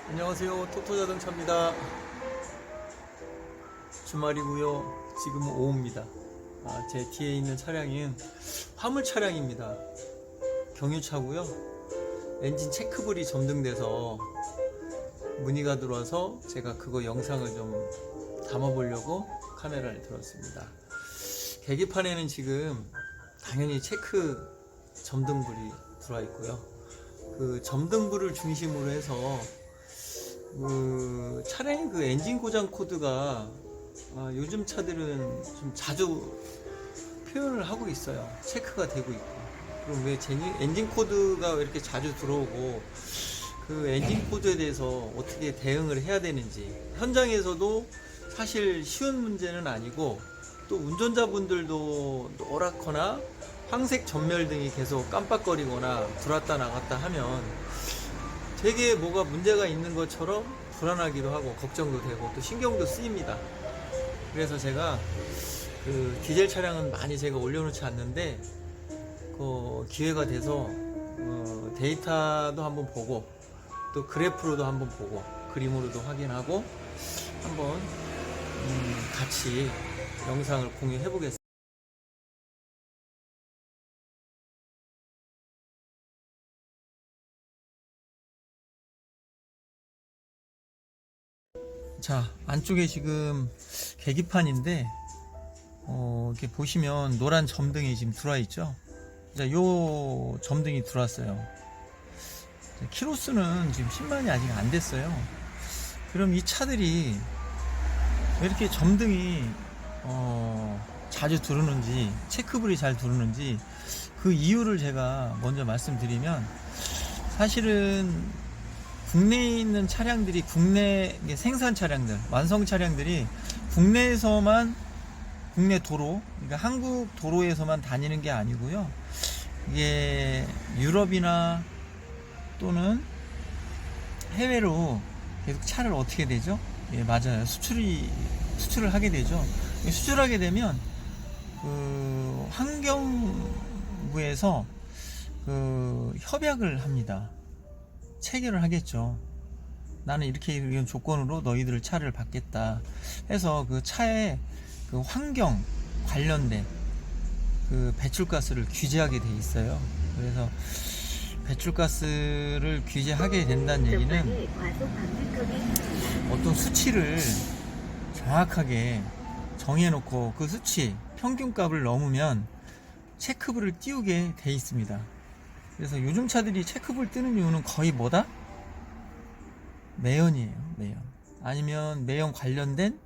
안녕하세요. 토토자동차입니다. 주말이고요. 지금은 오후입니다. 제 뒤에 있는 차량은 화물 차량입니다. 경유차고요. 엔진 체크볼이 점등돼서 문의가 들어와서 제가 그거 영상을 좀 담아보려고 카메라를 들었습니다. 계기판에는 지금 당연히 체크 점등불이 들어와 있고요. 그 점등불을 중심으로 해서 차량의 그 엔진 고장 코드가 요즘 차들은 좀 자주 표현을 하고 있어요. 체크가 되고 있고. 그럼 왜 엔진 코드가 왜 이렇게 자주 들어오고 그 엔진 코드에 대해서 어떻게 대응을 해야 되는지, 현장에서도 사실 쉬운 문제는 아니고, 또 운전자분들도 노랗거나 황색 전멸등이 계속 깜빡거리거나 들어왔다 나갔다 하면 되게 뭐가 문제가 있는 것처럼 불안하기도 하고 걱정도 되고 또 신경도 쓰입니다. 그래서 제가 그 디젤 차량은 많이 제가 올려놓지 않는데, 그 기회가 돼서 데이터도 한번 보고 또 그래프로도 한번 보고 그림으로도 확인하고 한번 같이 영상을 공유해 보겠습니다. 자, 안쪽에 지금 계기판인데 이렇게 보시면 노란 점등이 지금 들어와 있죠. 자, 요 점등이 들어왔어요. 키로수는 지금 10만이 아직 안 됐어요. 그럼 이 차들이 왜 이렇게 점등이 자주 들어오는지, 체크불이 잘 들어오는지 그 이유를 제가 먼저 말씀드리면, 사실은 국내에 있는 차량들이, 국내 생산 차량들, 완성 차량들이 국내에서만, 국내 도로, 그러니까 한국 도로에서만 다니는 게 아니고요. 이게 유럽이나 또는 해외로 계속 차를 어떻게 되죠? 예, 맞아요. 수출을 하게 되죠. 수출하게 되면 그 환경부에서 그 협약을 합니다. 체결을 하겠죠. 나는 이렇게 이런 조건으로 너희들 차를 받겠다 해서 그 차에 그 환경 관련된 그 배출가스를 규제하게 돼 있어요. 그래서 배출가스를 규제하게 된다는 얘기는 어떤 수치를 정확하게 정해놓고 그 수치 평균값을 넘으면 체크불을 띄우게 돼 있습니다. 그래서 요즘 차들이 체크불 뜨는 이유는 거의 뭐다? 매연이에요. 매연. 아니면 매연 관련된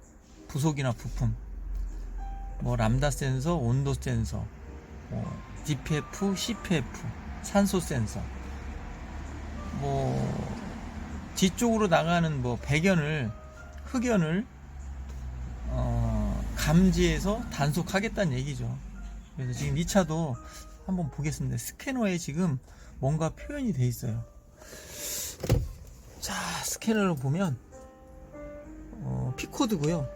부속이나 부품, 뭐 람다 센서, 온도 센서, DPF, CPF, 산소 센서, 뭐 뒤쪽으로 나가는 뭐 배견을, 흑연을 감지해서 단속하겠다는 얘기죠. 그래서 지금 이 차도 한번 보겠습니다. 스캐너에 지금 뭔가 표현이 돼 있어요. 자, 스캐너를 보면 P코드고요.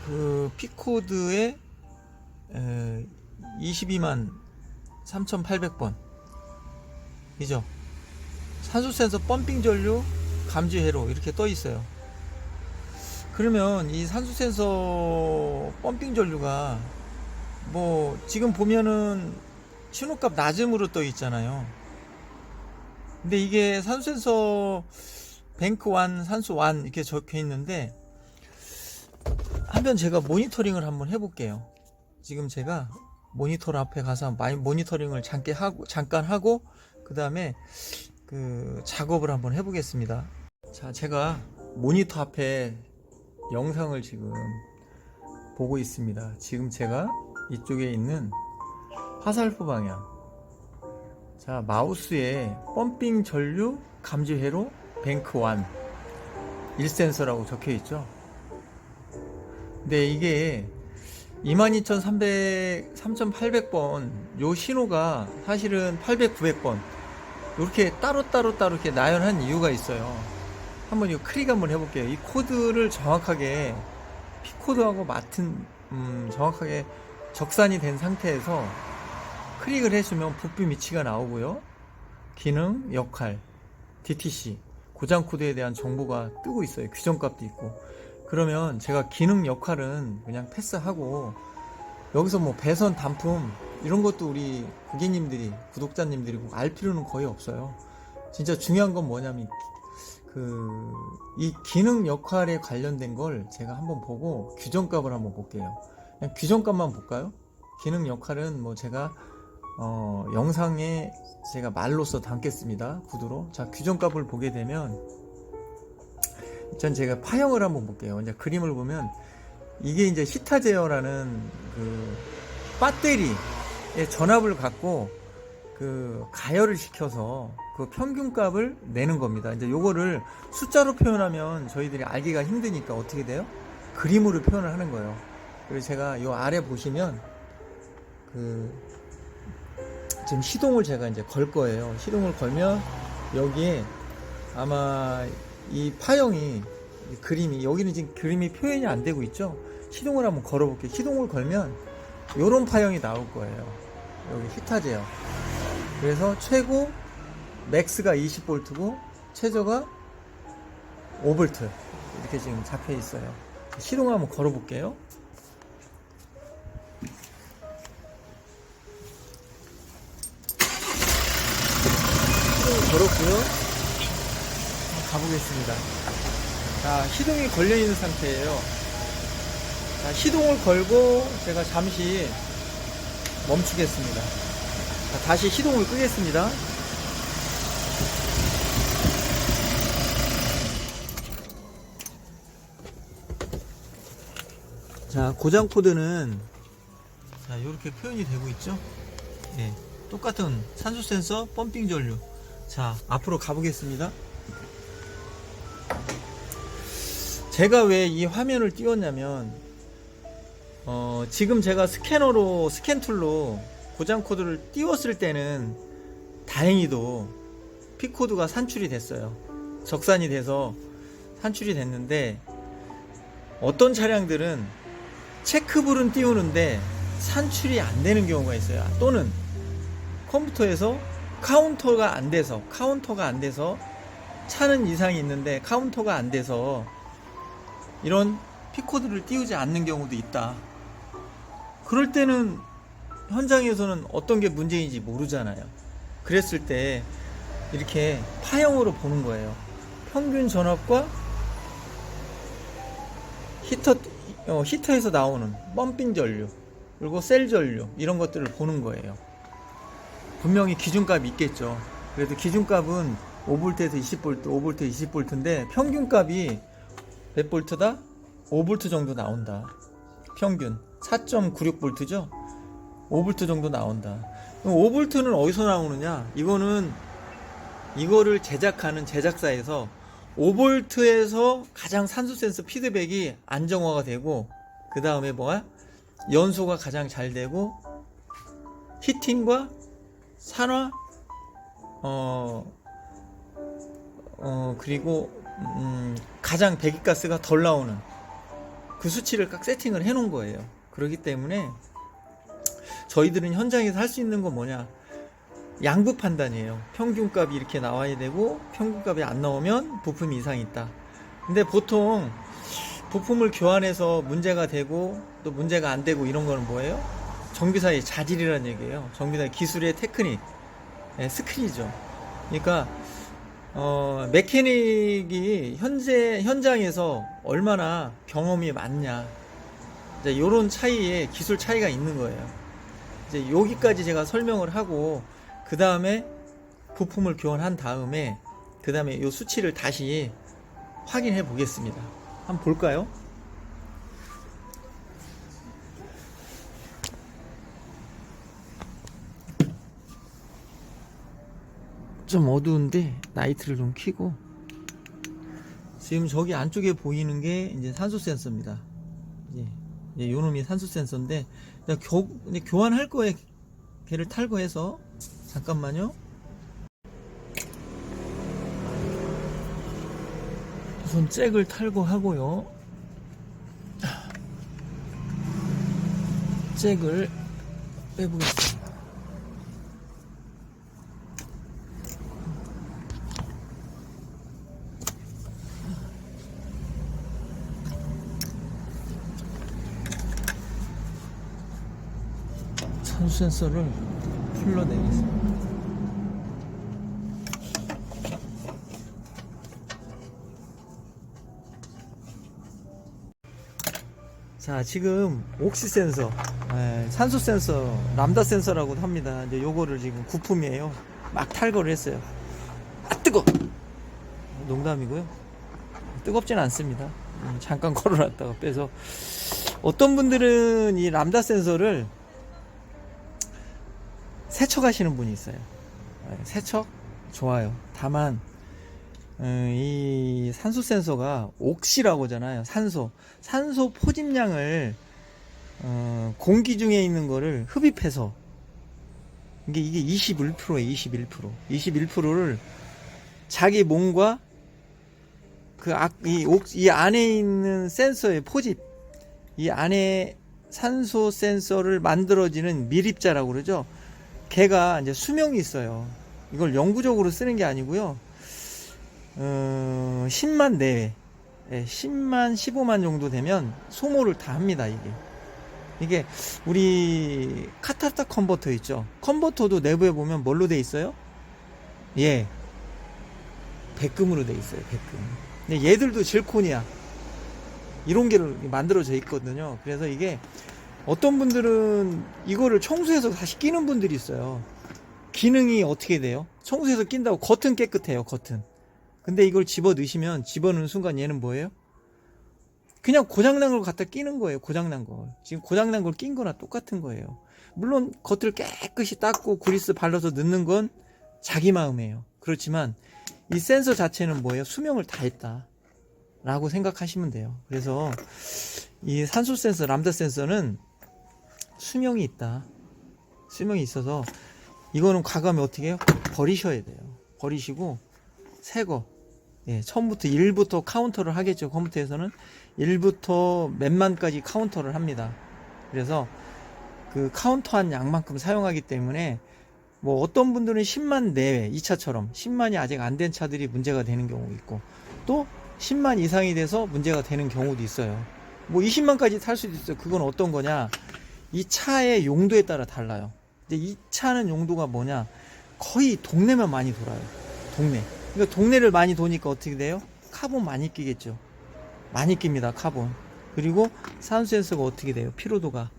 그 P코드에 22만 3,800번 이죠. 산소 센서 펌핑 전류 감지 회로 이렇게 떠 있어요. 그러면 이 산소 센서 펌핑 전류가 뭐 지금 보면은 신호값 낮음으로 떠 있잖아요. 근데 이게 산소 센서 뱅크 1, 산소 1 이렇게 적혀 있는데, 한번 제가 모니터링을 한번 해볼게요. 지금 제가 모니터 앞에 가서 모니터링을 잠깐 하고 그 다음에 그 작업을 한번 해보겠습니다. 자, 제가 모니터 앞에 영상을 지금 보고 있습니다. 지금 제가 이쪽에 있는 화살표 방향, 자, 마우스에 펌핑 전류 감지 회로 뱅크 1 1센서라고 적혀 있죠. 근데 이게 22,300, 3,800번 요 신호가 사실은 800, 900번 이렇게 따로 이렇게 나열한 이유가 있어요. 한번 이 클릭 한번 해볼게요. 이 코드를 정확하게 P코드하고 맞은 정확하게 적산이 된 상태에서 클릭을 해주면 부피 위치가 나오고요. 기능, 역할, DTC, 고장 코드에 대한 정보가 뜨고 있어요. 규정값도 있고. 그러면 제가 기능, 역할은 그냥 패스하고 여기서 뭐 배선, 단품 이런 것도 우리 고객님들이, 구독자님들이 알 필요는 거의 없어요. 진짜 중요한 건 뭐냐면 이 기능, 역할에 관련된 걸 제가 한번 보고 규정값을 한번 볼게요. 그냥 규정값만 볼까요? 기능, 역할은 뭐 제가 영상에 제가 말로써 담겠습니다. 구두로. 자, 규정값을 보게 되면 전 제가 파형을 한번 볼게요. 이제 그림을 보면 이게 이제 히타 제어라는 그 배터리의 전압을 갖고 가열을 시켜서 그 평균값을 내는 겁니다. 이제 요거를 숫자로 표현하면 저희들이 알기가 힘드니까 어떻게 돼요? 그림으로 표현을 하는 거예요. 그래서 제가 요 아래 보시면 지금 시동을 제가 이제 걸 거예요. 시동을 걸면 여기에 아마 이 파형이, 이 그림이, 여기는 지금 그림이 표현이 안 되고 있죠? 시동을 한번 걸어 볼게요. 시동을 걸면 요런 파형이 나올 거예요. 여기 히타 제어. 그래서 최고 맥스가 20V고 최저가 5V 이렇게 지금 잡혀 있어요. 시동을 한번 걸어 볼게요. 시동을 걸었고요. 가보겠습니다. 자, 시동이 걸려 있는 상태예요. 자, 시동을 걸고 제가 잠시 멈추겠습니다. 자, 다시 시동을 끄겠습니다. 자, 고장 코드는 자, 이렇게 표현이 되고 있죠. 네, 똑같은 산소 센서, 펌핑 전류. 자, 앞으로 가보겠습니다. 제가 왜 이 화면을 띄웠냐면 지금 제가 스캔 툴로 고장 코드를 띄웠을 때는 다행히도 P 코드가 산출이 됐어요. 적산이 돼서 산출이 됐는데 어떤 차량들은 체크불은 띄우는데 산출이 안 되는 경우가 있어요. 또는 컴퓨터에서 카운터가 안 돼서 차는 이상이 있는데 카운터가 안 돼서 이런 P코드를 띄우지 않는 경우도 있다. 그럴 때는 현장에서는 어떤 게 문제인지 모르잖아요. 그랬을 때 이렇게 파형으로 보는 거예요. 평균 전압과 히터에서 나오는 펌핑 전류, 그리고 셀 전류, 이런 것들을 보는 거예요. 분명히 기준값이 있겠죠. 그래도 기준값은 5V에서 20V, 5V, 20V인데 평균값이 몇 볼트다? 5V 정도 나온다. 평균 4.96V죠? 5V 정도 나온다. 그럼 5V는 어디서 나오느냐? 이거를 제작하는 제작사에서 5V에서 가장 산소 센서 피드백이 안정화가 되고, 그 다음에 뭐야? 연소가 가장 잘 되고, 히팅과 산화, 그리고 가장 배기가스가 덜 나오는 그 수치를 각 세팅을 해 놓은 거예요. 그렇기 때문에 저희들은 현장에서 할 수 있는 건 뭐냐, 양부 판단이에요. 평균값이 이렇게 나와야 되고 평균값이 안 나오면 부품이 이상이 있다. 근데 보통 부품을 교환해서 문제가 되고 또 문제가 안 되고 이런 거는 뭐예요? 정비사의 자질이라는 얘기예요. 정비사의 기술의 테크닉, 스킬이죠. 그러니까 메케닉이 현장에서 얼마나 경험이 많냐, 이제 요런 차이에 기술 차이가 있는 거예요. 이제 여기까지 제가 설명을 하고, 그 다음에 부품을 교환한 다음에 그 다음에 요 수치를 다시 확인해 보겠습니다. 한번 볼까요? 좀 어두운데 라이트를 좀 켜고, 지금 저기 안쪽에 보이는 게 이제 산소 센서입니다. 이제 요놈이 산소 센서인데 이제 교환할 거에 걔를 탈거해서, 잠깐만요. 우선 잭을 탈거하고요. 잭을 빼보겠습니다. 산소 센서를 풀러내겠습니다. 자, 지금 옥시 센서, 산소 센서, 람다 센서라고도 합니다. 이제 요거를 지금 구품이에요. 막 탈거를 했어요. 아, 뜨거! 농담이고요. 뜨겁진 않습니다. 잠깐 걸어놨다가 빼서. 어떤 분들은 이 람다 센서를 세척하시는 분이 있어요. 세척? 좋아요. 다만 이 산소 센서가 옥시라고 하잖아요. 산소 포집량을 공기 중에 있는 거를 흡입해서 이게 21%예요. 21%를 자기 몸과 이 안에 있는 센서의 포집, 이 안에 산소 센서를 만들어지는 밀입자라고 그러죠. 걔가 이제 수명이 있어요. 이걸 영구적으로 쓰는 게 아니고요. 10만 내외, 10만, 15만 정도 되면 소모를 다 합니다. 이게 우리 카타타 컨버터 있죠. 컨버터도 내부에 보면 뭘로 돼 있어요? 예, 백금으로 돼 있어요. 백금. 근데 얘들도 질코니아 이런 게로 만들어져 있거든요. 그래서 이게 어떤 분들은 이거를 청소해서 다시 끼는 분들이 있어요. 기능이 어떻게 돼요? 청소해서 낀다고 겉은 깨끗해요. 겉은. 근데 이걸 집어넣으시면 집어넣는 순간 얘는 뭐예요? 그냥 고장난 걸 갖다 끼는 거예요. 고장난 걸. 지금 고장난 걸 낀 거나 똑같은 거예요. 물론 겉을 깨끗이 닦고 그리스 발라서 넣는 건 자기 마음이에요. 그렇지만 이 센서 자체는 뭐예요? 수명을 다 했다 라고 생각하시면 돼요. 그래서 이 산소 센서, 람다 센서는 수명이 있다. 수명이 있어서 이거는 과감히 어떻게 해요? 버리셔야 돼요. 버리시고 새거, 처음부터 1부터 카운터를 하겠죠. 컴퓨터에서는 1부터 몇만까지 카운터를 합니다. 그래서 그 카운터한 양만큼 사용하기 때문에 뭐 어떤 분들은 10만 내외, 이 차처럼 10만이 아직 안 된 차들이 문제가 되는 경우가 있고, 또 10만 이상이 돼서 문제가 되는 경우도 있어요. 뭐 20만까지 탈 수도 있어요. 그건 어떤 거냐, 이 차의 용도에 따라 달라요. 근데 이 차는 용도가 뭐냐, 거의 동네만 많이 돌아요. 동네. 그러니까 동네를 많이 도니까 어떻게 돼요? 카본 많이 끼겠죠. 많이 낍니다. 카본. 그리고 산소 센서가 어떻게 돼요? 피로도가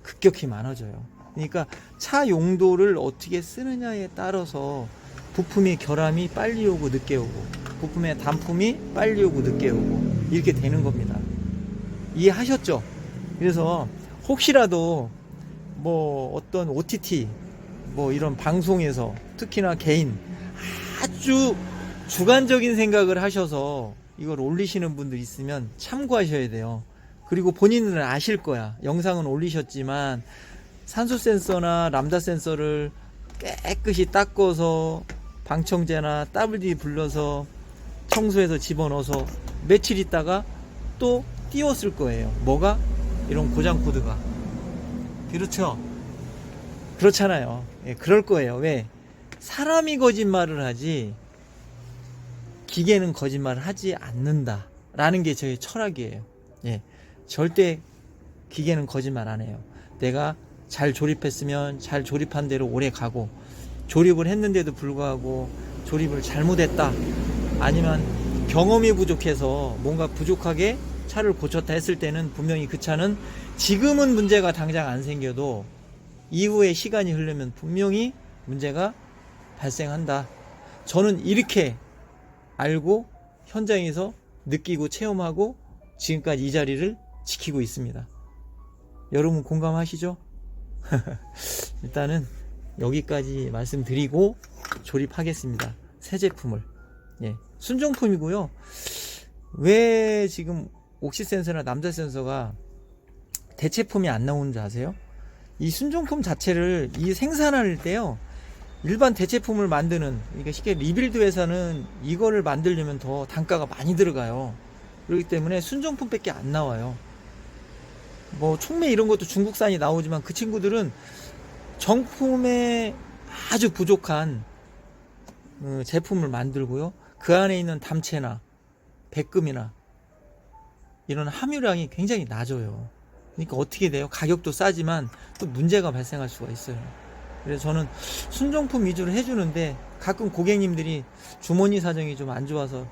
급격히 많아져요. 그러니까 차 용도를 어떻게 쓰느냐에 따라서 부품의 결함이 빨리 오고 늦게 오고, 부품의 단품이 빨리 오고 늦게 오고, 이렇게 되는 겁니다. 이해하셨죠? 그래서 혹시라도 뭐 어떤 OTT 뭐 이런 방송에서 특히나 개인 아주 주관적인 생각을 하셔서 이걸 올리시는 분들 있으면 참고하셔야 돼요. 그리고 본인들은 아실 거야. 영상은 올리셨지만 산소 센서나 람다 센서를 깨끗이 닦아서 방청제나 WD 불러서 청소해서 집어넣어서 며칠 있다가 또 띄웠을 거예요. 뭐가? 이런 고장 코드가. 그렇죠? 그렇잖아요. 그럴 거예요. 왜? 사람이 거짓말을 하지 기계는 거짓말을 하지 않는다 라는 게 저의 철학이에요. 절대 기계는 거짓말 안 해요. 내가 잘 조립했으면 잘 조립한 대로 오래 가고, 조립을 했는데도 불구하고 조립을 잘못했다, 아니면 경험이 부족해서 뭔가 부족하게 차를 고쳤다 했을 때는 분명히 그 차는 지금은 문제가 당장 안 생겨도 이후에 시간이 흐르면 분명히 문제가 발생한다. 저는 이렇게 알고 현장에서 느끼고 체험하고 지금까지 이 자리를 지키고 있습니다. 여러분 공감하시죠? 일단은 여기까지 말씀드리고 조립하겠습니다. 새 제품을. 순정품이고요. 왜 지금 옥시 센서나 람다 센서가 대체품이 안 나오는지 아세요? 이 순정품 자체를 생산할 때요, 일반 대체품을 만드는, 그러니까 쉽게 리빌드 회사는 이거를 만들려면 더 단가가 많이 들어가요. 그렇기 때문에 순정품밖에 안 나와요. 뭐 촉매 이런 것도 중국산이 나오지만 그 친구들은 정품에 아주 부족한 제품을 만들고요, 그 안에 있는 담체나 백금이나 이런 함유량이 굉장히 낮아요. 그러니까 어떻게 돼요? 가격도 싸지만 또 문제가 발생할 수가 있어요. 그래서 저는 순정품 위주로 해주는데 가끔 고객님들이 주머니 사정이 좀 안 좋아서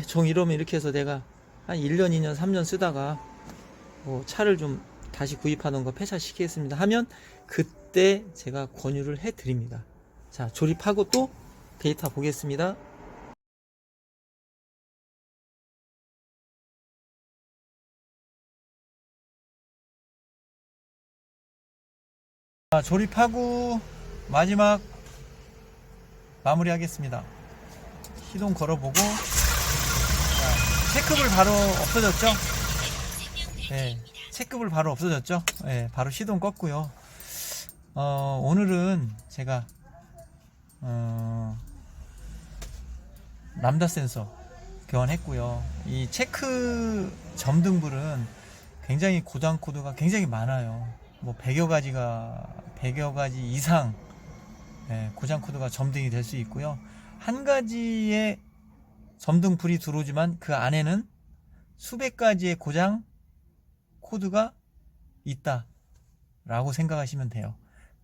정 이러면 이렇게 해서 내가 한 1년, 2년, 3년 쓰다가 뭐 차를 좀 다시 구입하던 거 폐차시키겠습니다 하면 그때 제가 권유를 해 드립니다. 자, 조립하고 또 데이터 보겠습니다. 자, 조립하고 마지막 마무리 하겠습니다. 시동 걸어보고, 자, 체크불 바로 없어졌죠? 네, 체크불 바로 없어졌죠? 네, 바로 시동 껐고요. 오늘은 제가 람다 센서 교환했고요. 이 체크 점등불은 굉장히 고장 코드가 굉장히 많아요. 뭐 100여 가지 이상 고장 코드가 점등이 될 수 있고요. 한 가지의 점등불이 들어오지만 그 안에는 수백 가지의 고장 코드가 있다 라고 생각하시면 돼요.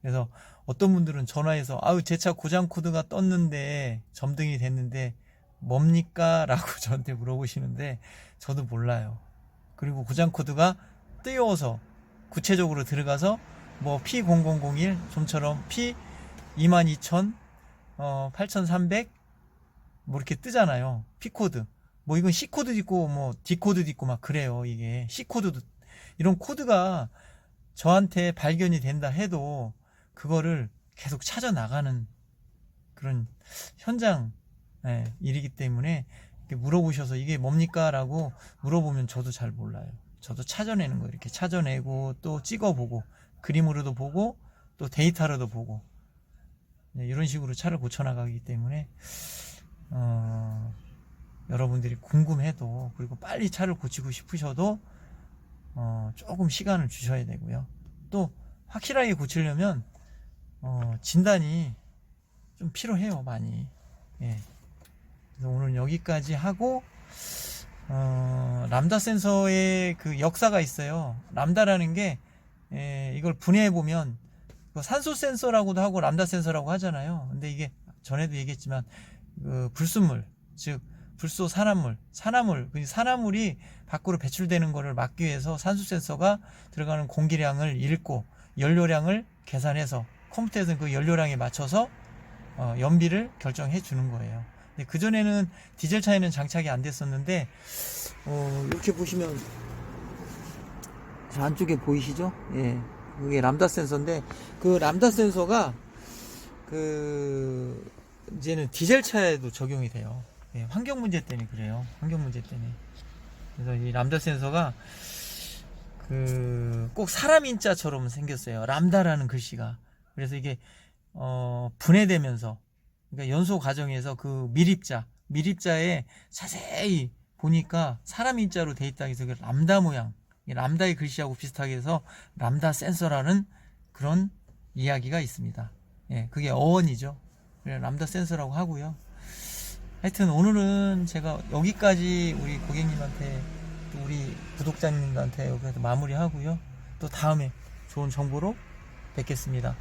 그래서 어떤 분들은 전화해서 제 차 고장 코드가 떴는데 점등이 됐는데 뭡니까? 라고 저한테 물어보시는데 저도 몰라요. 그리고 고장 코드가 띄워서 구체적으로 들어가서 뭐 P0001 좀처럼 P22000 8300 뭐 이렇게 뜨잖아요. P코드. 뭐 이건 C코드도 있고 뭐 D코드도 있고 막 그래요. 이게 C코드도 이런 코드가 저한테 발견이 된다 해도 그거를 계속 찾아 나가는 그런 현장 일이기 때문에 물어보셔서 이게 뭡니까? 라고 물어보면 저도 잘 몰라요. 저도 찾아내는 거 이렇게 찾아내고 또 찍어보고 그림으로도 보고 또 데이터로도 보고 이런 식으로 차를 고쳐나가기 때문에 여러분들이 궁금해도 그리고 빨리 차를 고치고 싶으셔도 조금 시간을 주셔야 되고요. 또 확실하게 고치려면 진단이 좀 필요해요, 많이. 예. 그래서 오늘 여기까지 하고 람다 센서의 그 역사가 있어요. 람다라는 게 이걸 분해해 보면 산소 센서라고도 하고 람다 센서라고 하잖아요. 근데 이게 전에도 얘기했지만 그 불순물, 즉 불소 산화물이 밖으로 배출되는 것을 막기 위해서 산소 센서가 들어가는 공기량을 읽고 연료량을 계산해서 컴퓨터에서 그 연료량에 맞춰서 연비를 결정해 주는 거예요. 근데 그전에는 디젤 차에는 장착이 안 됐었는데 이렇게 보시면 저 안쪽에 보이시죠? 예, 그게 람다 센서인데 그 람다 센서가 이제는 디젤 차에도 적용이 돼요. 예, 환경 문제 때문에 그래요. 환경 문제 때문에. 그래서 이 람다 센서가 꼭 사람 인자처럼 생겼어요. 람다라는 글씨가. 그래서 이게 분해되면서 그러니까 연소 과정에서 그 밀입자에 자세히 보니까 사람 인자로 돼 있다 해서 람다 모양, 람다의 글씨하고 비슷하게 해서 람다 센서라는 그런 이야기가 있습니다. 예, 그게 어원이죠. 람다 센서라고 하고요. 하여튼 오늘은 제가 여기까지 우리 고객님한테 또 우리 구독자님들한테 여기서 마무리하고요. 또 다음에 좋은 정보로 뵙겠습니다.